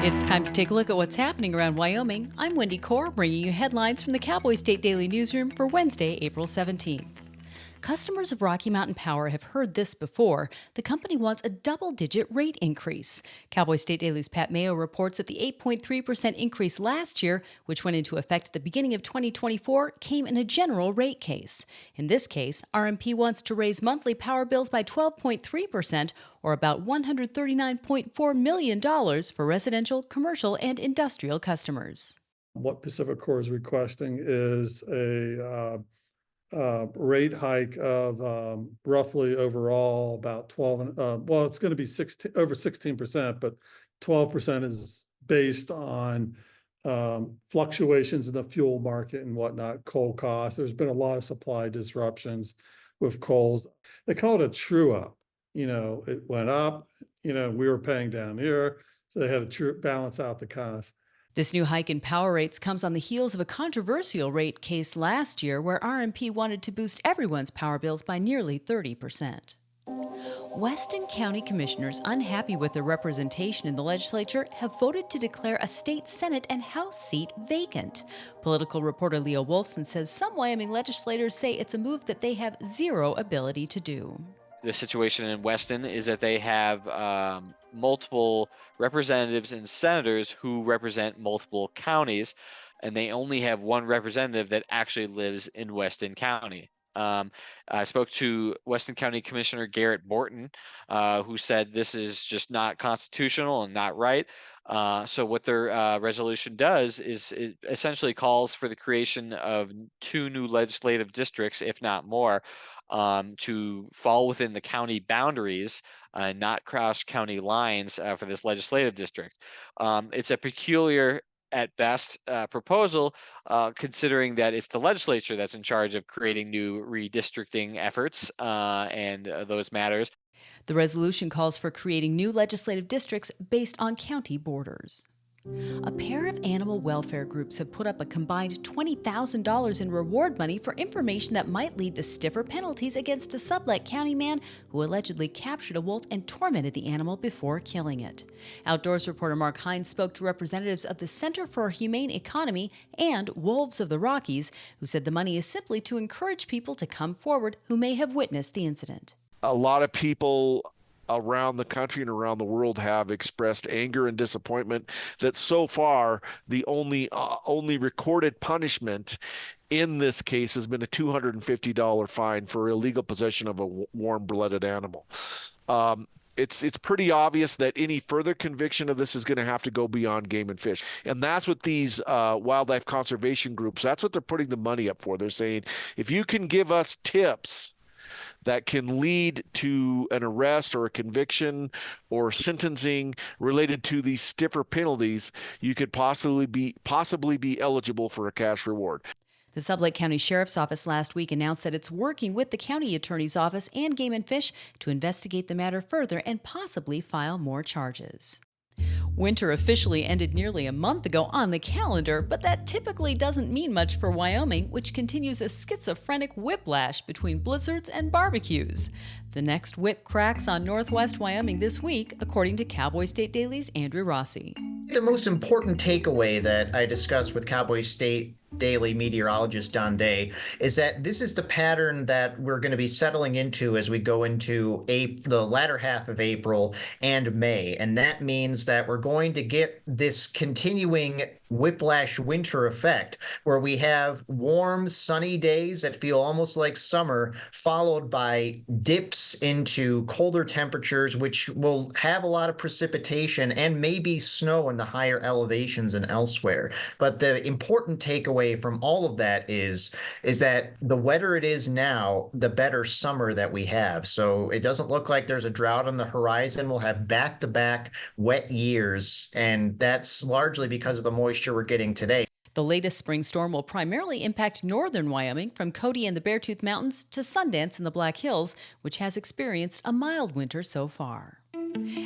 It's time to take a look at what's happening around Wyoming. I'm Wendy Corr, bringing you headlines from the Cowboy State Daily newsroom for Wednesday, April 17th. Customers of Rocky Mountain Power have heard this before. The company wants a double-digit rate increase. Cowboy State Daily's Pat Mayo reports that the 8.3% increase last year, which went into effect at the beginning of 2024, came in a general rate case. In this case, RMP wants to raise monthly power bills by 12.3%, or about $139.4 million for residential, commercial, and industrial customers. What Pacific Corp is requesting is a rate hike of roughly overall about 12, well, it's going to be over 16%, but 12% is based on fluctuations in the fuel market and whatnot, coal costs. There's been a lot of supply disruptions with coals. They call it a true up. It went up, we were paying down here, so they had to balance out the cost. This new hike in power rates comes on the heels of a controversial rate case last year where RMP wanted to boost everyone's power bills by nearly 30%. Weston County commissioners unhappy with their representation in the legislature have voted to declare a state Senate and House seat vacant. Political reporter Leo Wolfson says some Wyoming legislators say it's a move that they have zero ability to do. The situation in Weston is that they have multiple representatives and senators who represent multiple counties, and they only have one representative that actually lives in Weston County. I spoke to Weston County Commissioner Garrett Borton, who said this is just not constitutional and not right. So what their resolution does is it essentially calls for the creation of 2 new legislative districts, if not more, to fall within the county boundaries, not cross county lines for this legislative district. It's a peculiar, at best, proposal, considering that it's the legislature that's in charge of creating new redistricting efforts and those matters. The resolution calls for creating new legislative districts based on county borders. A pair of animal welfare groups have put up a combined $20,000 in reward money for information that might lead to stiffer penalties against a Sublette County man who allegedly captured a wolf and tormented the animal before killing it. Outdoors reporter Mark Hines spoke to representatives of the Center for a Humane Economy and Wolves of the Rockies, who said the money is simply to encourage people to come forward who may have witnessed the incident. A lot of people around the country and around the world have expressed anger and disappointment that so far the only recorded punishment in this case has been a $250 fine for illegal possession of a warm-blooded animal. It's pretty obvious that any further conviction of this is going to have to go beyond Game and Fish. And that's what these wildlife conservation groups, that's what they're putting the money up for. They're saying, if you can give us tips that can lead to an arrest or a conviction or sentencing related to these stiffer penalties, you could possibly be eligible for a cash reward. The Sublette County Sheriff's Office last week announced that it's working with the County Attorney's Office and Game and Fish to investigate the matter further and possibly file more charges. Winter officially ended nearly a month ago on the calendar, but that typically doesn't mean much for Wyoming, which continues a schizophrenic whiplash between blizzards and barbecues. The next whip cracks on northwest Wyoming this week, according to Cowboy State Daily's Andrew Rossi. The most important takeaway that I discussed with Cowboy State Daily meteorologist Don Day is that this is the pattern that we're going to be settling into as we go into the latter half of April and May. And that means that we're going to get this continuing whiplash winter effect where we have warm, sunny days that feel almost like summer, followed by dips into colder temperatures, which will have a lot of precipitation and maybe snow in the higher elevations and elsewhere. But the important takeaway from all of that is that the wetter it is now, the better summer that we have. So it doesn't look like there's a drought on the horizon. We'll have back-to-back wet years, and that's largely because of the moisture we're getting today. The latest spring storm will primarily impact northern Wyoming from Cody and the Beartooth Mountains to Sundance in the Black Hills, which has experienced a mild winter so far.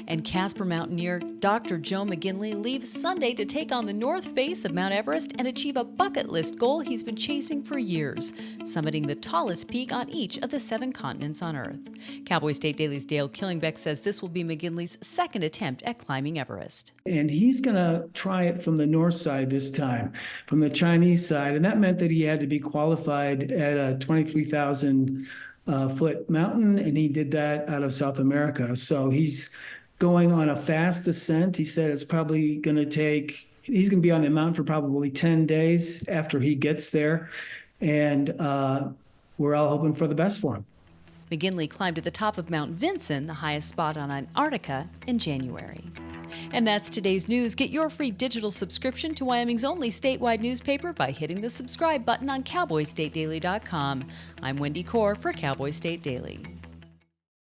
And Casper mountaineer Dr. Joe McGinley leaves Sunday to take on the north face of Mount Everest and achieve a bucket list goal he's been chasing for years, summiting the tallest peak on each of the 7 continents on Earth. Cowboy State Daily's Dale Killingbeck says this will be McGinley's second attempt at climbing Everest. And he's going to try it from the north side this time, from the Chinese side. And that meant that he had to be qualified at a 23,000 foot mountain, and he did that out of South America. So he's going on a fast ascent. He said it's probably going to take, he's going to be on the mountain for probably 10 days after he gets there. And we're all hoping for the best for him. McGinley climbed to the top of Mount Vinson, the highest spot on Antarctica, in January. And that's today's news. Get your free digital subscription to Wyoming's only statewide newspaper by hitting the subscribe button on cowboystatedaily.com. I'm Wendy Corr for Cowboy State Daily.